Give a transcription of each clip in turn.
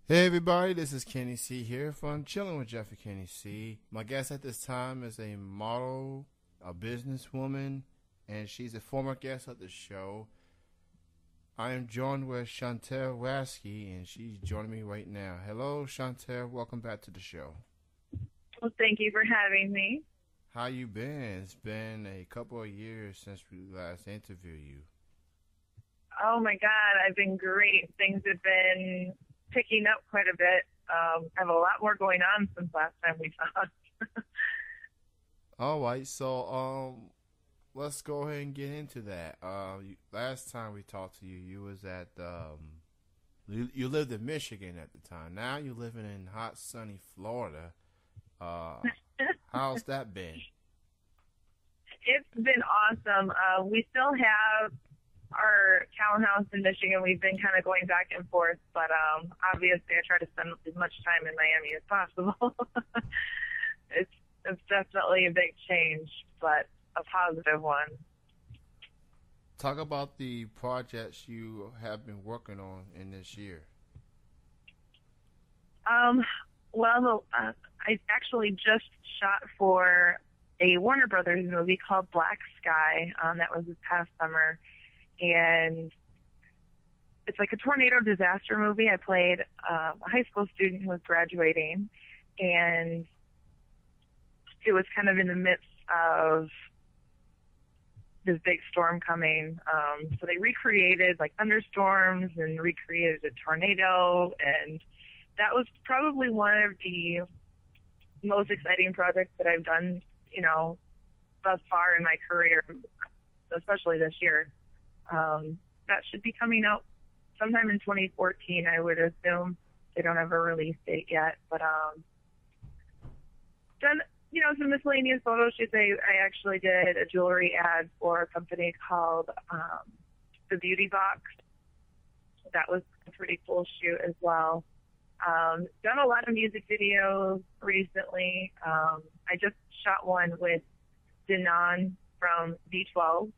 Hey everybody, this is Kenny C here from Chilling with Jeff and Kenny C. My guest at this time is a model, a businesswoman, and she's a former guest of the show. I am joined with Chantel Waske, and she's joining me right now. Hello, Chantel. Welcome back to the show. Well, thank you for having me. How you been? It's been a couple of years since we last interviewed you. Oh my God, I've been great. Things have been picking up quite a bit. I have a lot more going on since last time we talked. All right, so let's go ahead and get into that. Last time we talked to you, you was at you lived in Michigan at the time. Now you're living in hot, sunny Florida. Uh, how's that been? It's been awesome. We still have our townhouse in Michigan. We've been kind of going back and forth, but obviously I try to spend as much time in Miami as possible. it's it's definitely a big change, but a positive one. Talk about the projects you have been working on in this year. Um, I actually just shot for a Warner Brothers movie called Black Sky. That was this past summer, and it's like a tornado disaster movie. I played a high school student who was graduating, and it was kind of in the midst of this big storm coming. So they recreated like thunderstorms and recreated a tornado, and that was probably one of the most exciting projects that I've done, thus far in my career, especially this year. That should be coming out sometime in 2014, I would assume. They don't have a release date yet, but done, some miscellaneous photo shoots. I actually did a jewelry ad for a company called The Beauty Box. That was a pretty cool shoot as well. Done a lot of music videos recently. I just shot one with Denon from V12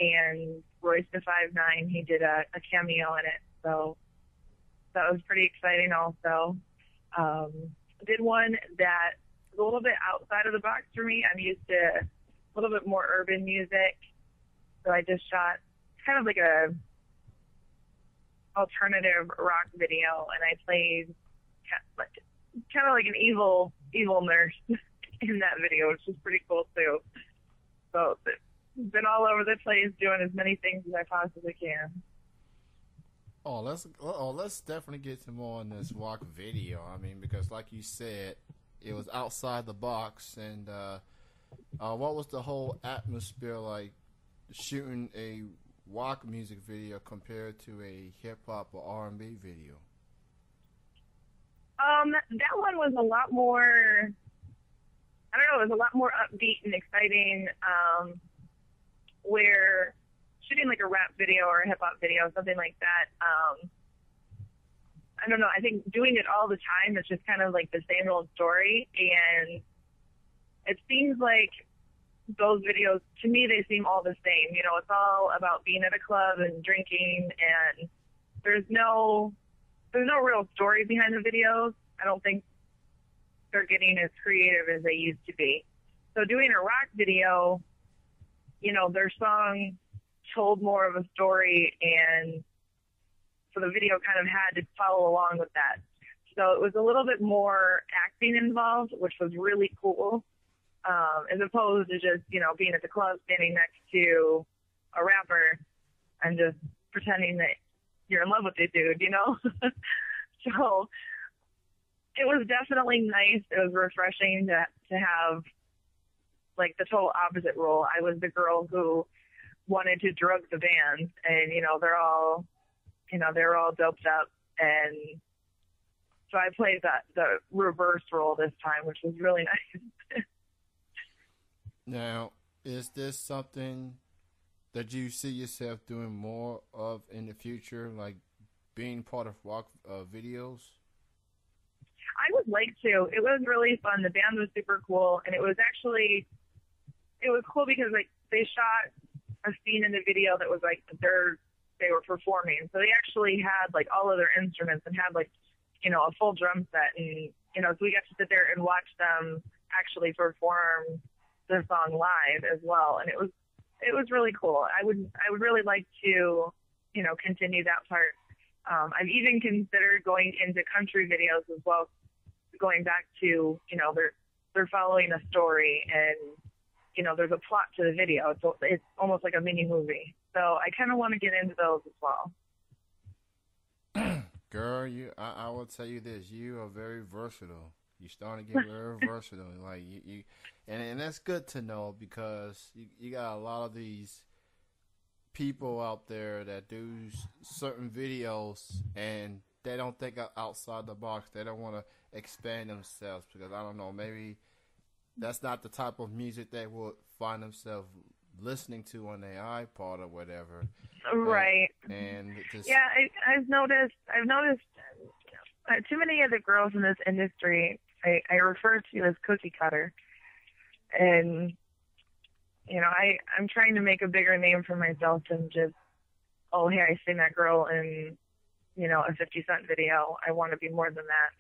and Royce the 5'9". He did a cameo in it, so that was pretty exciting also. Did one that was a little bit outside of the box for me. I'm used to a little bit more urban music, so I just shot kind of like a alternative rock video, and I played kind of like an evil nurse in that video, which was pretty cool too. So been all over the place doing as many things as I possibly can. Let's definitely get to more on this rock video. I mean, because like you said, it was outside the box, and what was the whole atmosphere like shooting a rock music video compared to a hip hop or R&B video? That one was a lot more, I don't know, it was a lot more upbeat and exciting, where shooting like a rap video or a hip hop video, something like that, I don't know, I think doing it all the time is just kind of like the same old story, and it seems like those videos, to me, they seem all the same. It's all about being at a club and drinking, and there's no real story behind the videos. I don't think they're getting as creative as they used to be. So doing a rock video, their song told more of a story, and so the video kind of had to follow along with that. So it was a little bit more acting involved, which was really cool, as opposed to just, being at the club standing next to a rapper and just pretending that you're in love with this dude, So it was definitely nice. It was refreshing to have like the total opposite role. I was the girl who wanted to drug the band, and they're all doped up, and so I played the reverse role this time, which was really nice. Now, is this something that you see yourself doing more of in the future, like being part of rock videos? I would like to. It was really fun. The band was super cool, and it was cool because like they shot a scene in the video that was like they were performing. So they actually had like all of their instruments and had like a full drum set, and so we got to sit there and watch them actually perform the song live as well, and it was really cool. I would really like to continue that part. I've even considered going into country videos as well, going back to they're following a story, and there's a plot to the video. It's almost like a mini movie. So I kind of want to get into those as well. Girl, I will tell you this: you are very versatile. You're starting to get very versatile. Like and that's good to know, because you got a lot of these people out there that do certain videos and they don't think outside the box. They don't want to expand themselves because, I don't know, maybe that's not the type of music they would find themselves listening to on their iPod or whatever. Right. And just, yeah, I've noticed too many of the girls in this industry I refer to as cookie cutter. And, I'm trying to make a bigger name for myself than just, oh, hey, I seen that girl in, a 50 Cent video. I want to be more than that.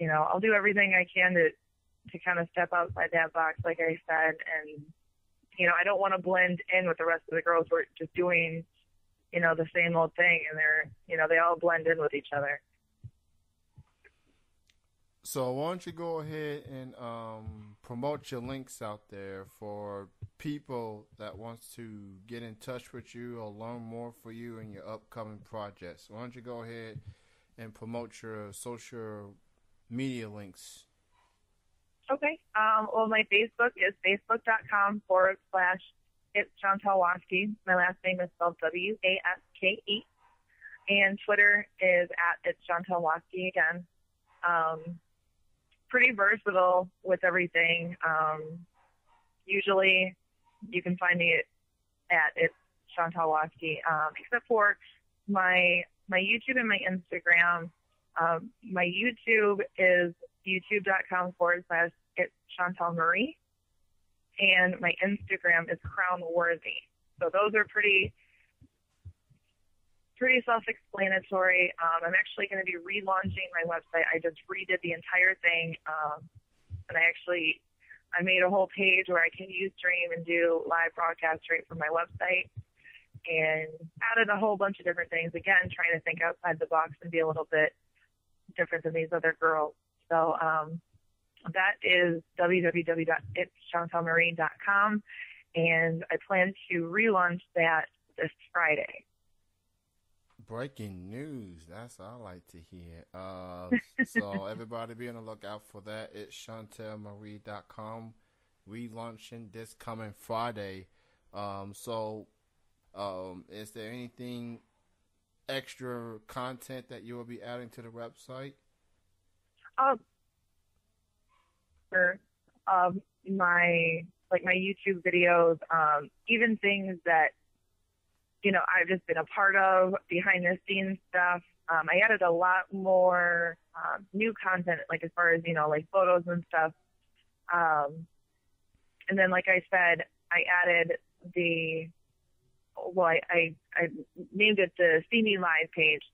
And, I'll do everything I can to kind of step outside that box, like I said. And, I don't want to blend in with the rest of the girls who are just doing, the same old thing. And they're, they all blend in with each other. So why don't you go ahead and promote your links out there for people that wants to get in touch with you or learn more for you and your upcoming projects. Why don't you go ahead and promote your social media links? Okay. Well, my Facebook is facebook.com/it's Chantel Waske. My last name is spelled Waske. And Twitter is @it's Chantel Waske again. Pretty versatile with everything. Usually you can find me at it's Chantel Waske, except for my YouTube and my Instagram. My YouTube is youtube.com/it's Chantel Marie, and my Instagram is Crown Worthy. So those are pretty self-explanatory. I'm actually going to be relaunching my website. I just redid the entire thing, and I made a whole page where I can Ustream and do live broadcast straight from my website, and added a whole bunch of different things. Again, trying to think outside the box and be a little bit different than these other girls. So that is www.itschantelmarie.com, and I plan to relaunch that this Friday. Breaking news. That's what I like to hear. So everybody be on the lookout for that. It's chantelmarie.com. Relaunching this coming Friday. Is there anything extra content that you will be adding to the website? My YouTube videos, even things that I've just been a part of, behind the scenes stuff. I added a lot more new content, like as far as like photos and stuff. And then, like I said, I added I named it the See Me Live page.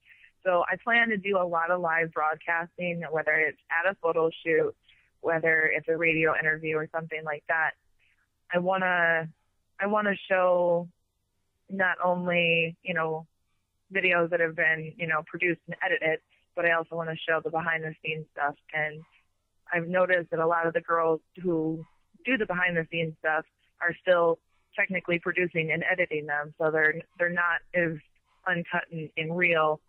So I plan to do a lot of live broadcasting, whether it's at a photo shoot, whether it's a radio interview or something like that. I wanna show not only, videos that have been, produced and edited, but I also want to show the behind the scenes stuff. And I've noticed that a lot of the girls who do the behind the scenes stuff are still technically producing and editing them. So they're not as uncut and real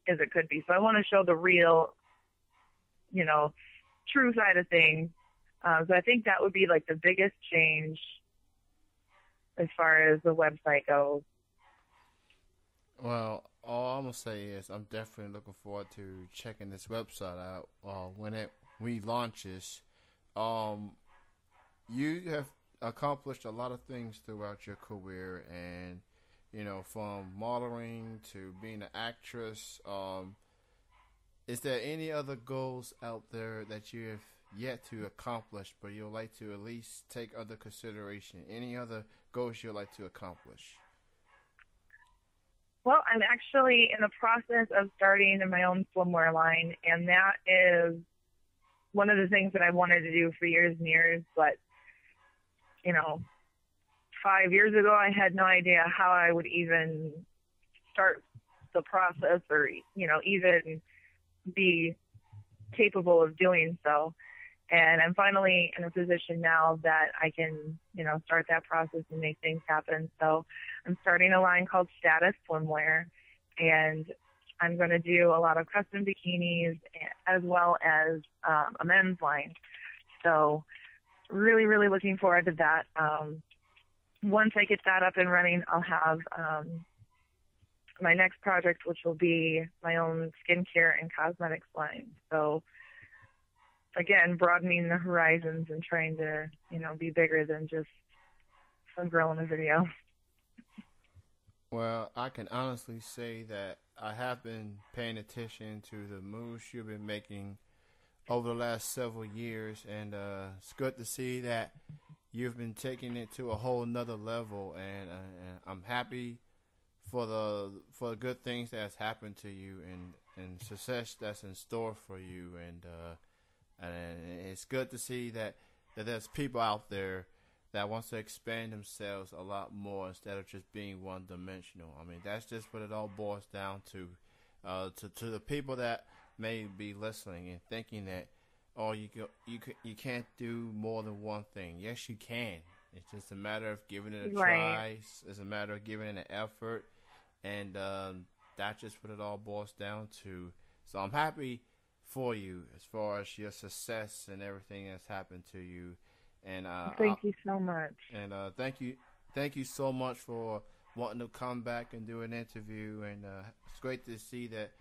as it could be. So I want to show the real, true side of things. So I think that would be like the biggest change as far as the website goes. Well, all I'm going to say is I'm definitely looking forward to checking this website out when it relaunches. You have accomplished a lot of things throughout your career, and, from modeling to being an actress. Is there any other goals out there that you have yet to accomplish, but you'd like to at least take under consideration? Any other goals you'd like to accomplish? Well, I'm actually in the process of starting my own swimwear line, and that is one of the things that I wanted to do for years and years. But, you know, 5 years ago, I had no idea how I would even start the process or, even be capable of doing so. And I'm finally in a position now that I can, start that process and make things happen. So I'm starting a line called Status Swimwear, and I'm going to do a lot of custom bikinis as well as a men's line. So really, really looking forward to that. Once I get that up and running, I'll have my next project, which will be my own skincare and cosmetics line. So again, broadening the horizons and trying to, be bigger than just some girl in a video. Well, I can honestly say that I have been paying attention to the moves you've been making over the last several years, and it's good to see that you've been taking it to a whole nother level, and I'm happy for the good things that's happened to you and success that's in store for you, and it's good to see that there's people out there that wants to expand themselves a lot more instead of just being one dimensional. I mean, that's just what it all boils down to. To the people that may be listening and thinking that, oh, you can't do more than one thing. Yes, you can. It's just a matter of giving it a try. It's a matter of giving it an effort, and that's just what it all boils down to. So I'm happy for you as far as your success and everything that's happened to you. And thank you so much. And thank you so much for wanting to come back and do an interview. And it's great to see that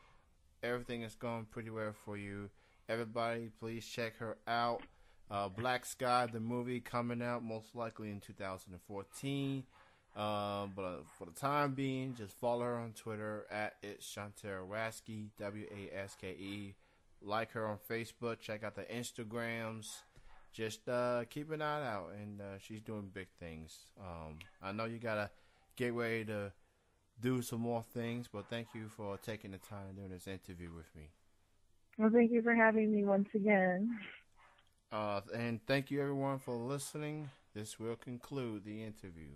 everything is going pretty well for you. Everybody, please check her out. Black Sky, the movie, coming out most likely in 2014. But for the time being, just follow her on Twitter at it's Chantel Waske, Waske. Like her on Facebook. Check out the Instagrams. Just keep an eye out, and she's doing big things. I know you gotta get ready to do some more things, but thank you for taking the time and doing this interview with me. Well, thank you for having me once again. And thank you everyone for listening. This will conclude the interview.